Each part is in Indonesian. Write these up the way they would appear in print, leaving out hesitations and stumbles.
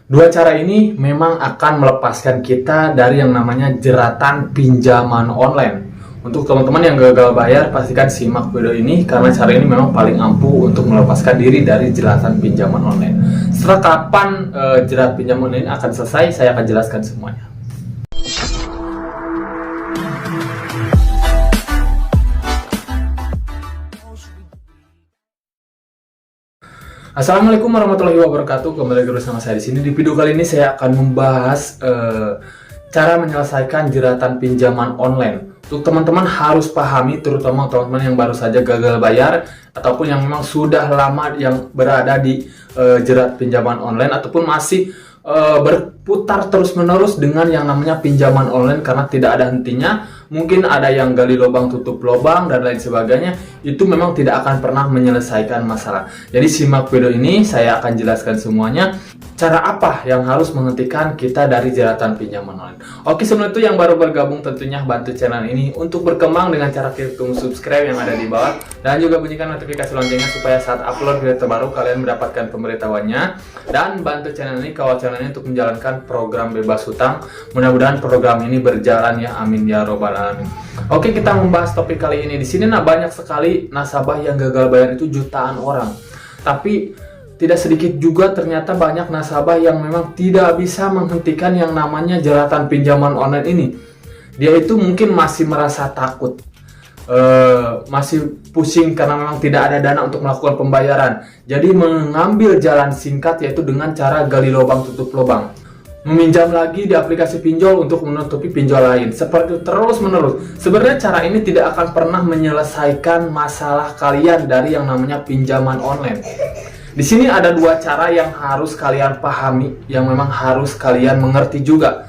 Dua cara ini memang akan melepaskan kita dari yang namanya jeratan pinjaman online. Untuk teman-teman yang gagal bayar, pastikan simak video ini karena cara ini memang paling ampuh untuk melepaskan diri dari jeratan pinjaman online. Setelah kapan jerat pinjaman online akan selesai, saya akan jelaskan semuanya. Assalamualaikum warahmatullahi wabarakatuh. Kembali lagi bersama saya di sini. Di video kali ini saya akan membahas cara menyelesaikan jeratan pinjaman online. Untuk teman-teman harus pahami, terutama teman-teman yang baru saja gagal bayar ataupun yang memang sudah lama yang berada di jerat pinjaman online ataupun masih berputar terus-menerus dengan yang namanya pinjaman online karena tidak ada hentinya. Mungkin ada yang gali lubang tutup lubang dan lain sebagainya. Itu memang tidak akan pernah menyelesaikan masalah. Jadi simak video ini, saya akan jelaskan semuanya. Cara apa yang harus menghentikan kita dari jeratan pinjaman online. Oke, sebelum itu yang baru bergabung tentunya bantu channel ini untuk berkembang dengan cara klik tombol subscribe yang ada di bawah. Dan juga bunyikan notifikasi loncengnya supaya saat upload video terbaru kalian mendapatkan pemberitahuannya. Dan bantu channel ini, kawal channel ini untuk menjalankan program bebas hutang. Mudah-mudahan program ini berjalan ya, amin ya robbal alamin. Oke, kita membahas topik kali ini. Di sini banyak sekali nasabah yang gagal bayar itu jutaan orang. Tapi tidak sedikit juga ternyata banyak nasabah yang memang tidak bisa menghentikan yang namanya jeratan pinjaman online ini. Dia itu mungkin masih merasa takut, masih pusing karena memang tidak ada dana untuk melakukan pembayaran. Jadi mengambil jalan singkat yaitu dengan cara gali lubang tutup lubang. Meminjam lagi di aplikasi pinjol untuk menutupi pinjol lain. Seperti itu terus menerus. Sebenarnya cara ini tidak akan pernah menyelesaikan masalah kalian dari yang namanya pinjaman online. Di sini ada dua cara yang harus kalian pahami, yang memang harus kalian mengerti juga.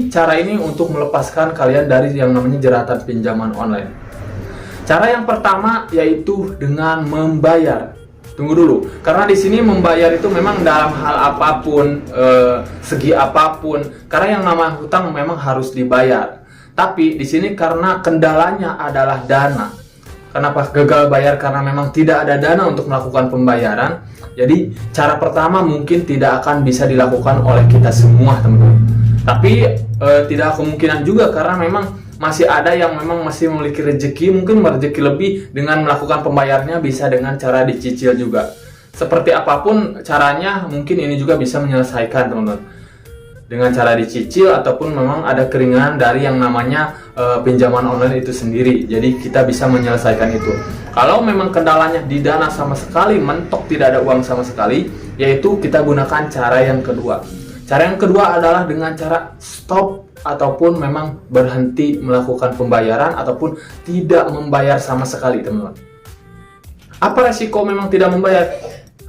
Cara ini untuk melepaskan kalian dari yang namanya jeratan pinjaman online. Cara yang pertama yaitu dengan membayar. Tunggu dulu, karena di sini membayar itu memang dalam hal apapun, segi apapun. Karena yang namanya hutang memang harus dibayar. Tapi di sini karena kendalanya adalah dana. Kenapa gagal bayar? Karena memang tidak ada dana untuk melakukan pembayaran. Jadi cara pertama mungkin tidak akan bisa dilakukan oleh kita semua, teman-teman. Tapi tidak kemungkinan juga karena memang masih ada yang memang masih memiliki rezeki, mungkin rezeki lebih dengan melakukan pembayarnya bisa dengan cara dicicil juga. Seperti apapun caranya, mungkin ini juga bisa menyelesaikan, teman-teman. Dengan cara dicicil ataupun memang ada keringanan dari yang namanya pinjaman online itu sendiri. Jadi kita bisa menyelesaikan itu. Kalau memang kendalanya di dana sama sekali, mentok tidak ada uang sama sekali, yaitu kita gunakan cara yang kedua. Cara yang kedua adalah dengan cara stop ataupun memang berhenti melakukan pembayaran ataupun tidak membayar sama sekali, teman-teman. Apa resiko memang tidak membayar?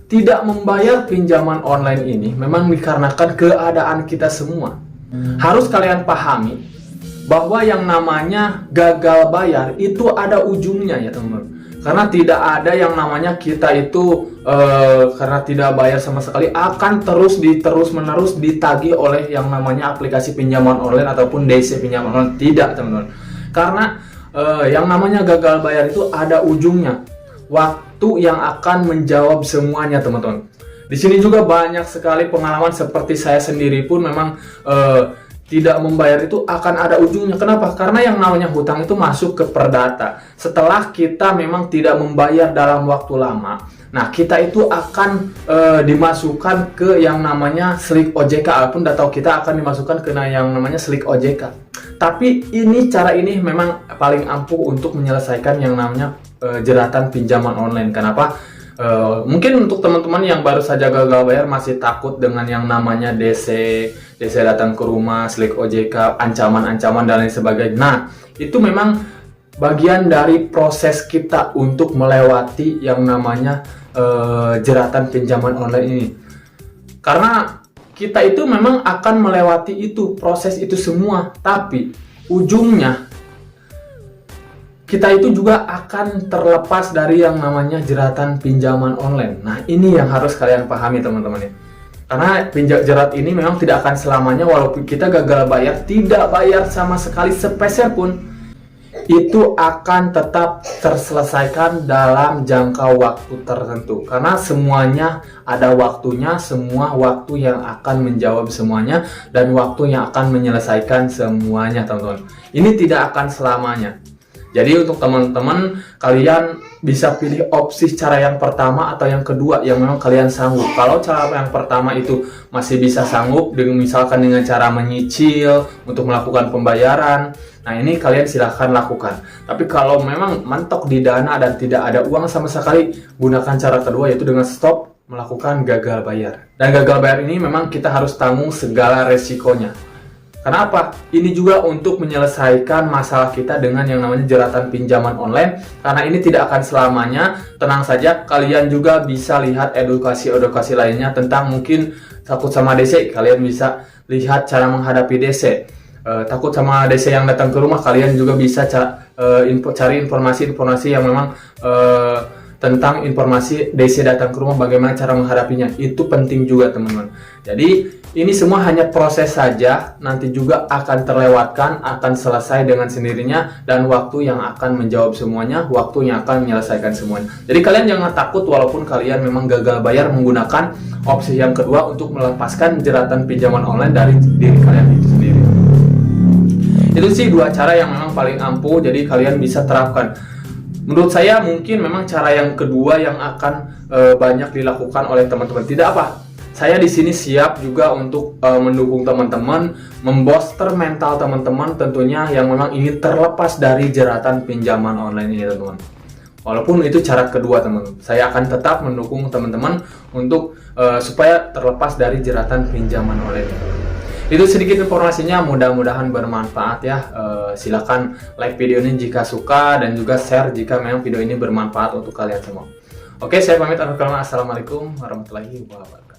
Tidak membayar pinjaman online ini memang dikarenakan keadaan kita semua. Harus kalian pahami bahwa yang namanya gagal bayar itu ada ujungnya ya, teman-teman. Karena tidak ada yang namanya kita itu karena tidak bayar sama sekali akan terus-menerus ditagih oleh yang namanya aplikasi pinjaman online ataupun DC pinjaman online. Tidak, teman-teman. Karena yang namanya gagal bayar itu ada ujungnya. Waktu yang akan menjawab semuanya, teman-teman. Di sini juga banyak sekali pengalaman seperti saya sendiri pun memang tidak membayar itu akan ada ujungnya. Kenapa? Karena yang namanya hutang itu masuk ke perdata. Setelah kita memang tidak membayar dalam waktu lama, nah kita itu akan dimasukkan ke yang namanya slik OJK, ataupun data kita akan dimasukkan ke yang namanya slik OJK. Tapi cara ini memang paling ampuh untuk menyelesaikan yang namanya jeratan pinjaman online. Kenapa? Mungkin untuk teman-teman yang baru saja gagal bayar masih takut dengan yang namanya DC datang ke rumah, slik OJK, ancaman-ancaman dan lain sebagainya. Nah, itu memang bagian dari proses kita untuk melewati yang namanya jeratan pinjaman online ini. Karena kita itu memang akan melewati itu, proses itu semua, tapi ujungnya kita itu juga akan terlepas dari yang namanya jeratan pinjaman online. Nah, ini yang harus kalian pahami, teman-teman ya. Karena jerat ini memang tidak akan selamanya, walaupun kita gagal bayar, tidak bayar sama sekali sepeser pun. itu akan tetap terselesaikan dalam jangka waktu tertentu, karena semuanya ada waktunya, semua waktu yang akan menjawab semuanya dan waktu yang akan menyelesaikan semuanya, teman-teman. Ini tidak akan selamanya. Jadi untuk teman-teman, kalian bisa pilih opsi cara yang pertama atau yang kedua yang memang kalian sanggup. Kalau cara yang pertama itu masih bisa sanggup, misalkan dengan cara menyicil untuk melakukan pembayaran, nah ini kalian silahkan lakukan. Tapi kalau memang mentok di dana dan tidak ada uang sama sekali, gunakan cara kedua, yaitu dengan stop melakukan gagal bayar. Dan gagal bayar ini memang kita harus tanggung segala resikonya. Kenapa? Ini juga untuk menyelesaikan masalah kita dengan yang namanya jeratan pinjaman online. Karena ini tidak akan selamanya. Tenang saja, kalian juga bisa lihat edukasi-edukasi lainnya tentang mungkin takut sama DC. Kalian bisa lihat cara menghadapi DC. Takut sama DC yang datang ke rumah, kalian juga bisa cari informasi-informasi yang memang tentang informasi DC datang ke rumah, bagaimana cara menghadapinya. Itu penting juga, teman-teman. Jadi ini semua hanya proses saja, nanti juga akan terlewatkan, akan selesai dengan sendirinya, dan waktu yang akan menjawab semuanya, waktu yang akan menyelesaikan semuanya. Jadi kalian jangan takut walaupun kalian memang gagal bayar, menggunakan opsi yang kedua untuk melepaskan jeratan pinjaman online dari diri kalian itu sendiri. Itu sih dua cara yang memang paling ampuh, jadi kalian bisa terapkan. Menurut saya mungkin memang cara yang kedua yang akan banyak dilakukan oleh teman-teman. Tidak apa, saya di sini siap juga untuk mendukung teman-teman, membooster mental teman-teman tentunya yang memang ingin terlepas dari jeratan pinjaman online ini, teman-teman. Walaupun itu cara kedua, teman-teman, saya akan tetap mendukung teman-teman untuk supaya terlepas dari jeratan pinjaman online. Itu sedikit informasinya, mudah-mudahan bermanfaat ya. Silakan like video ini jika suka dan juga share jika memang video ini bermanfaat untuk kalian semua. Oke, saya pamit. Assalamualaikum warahmatullahi wabarakatuh.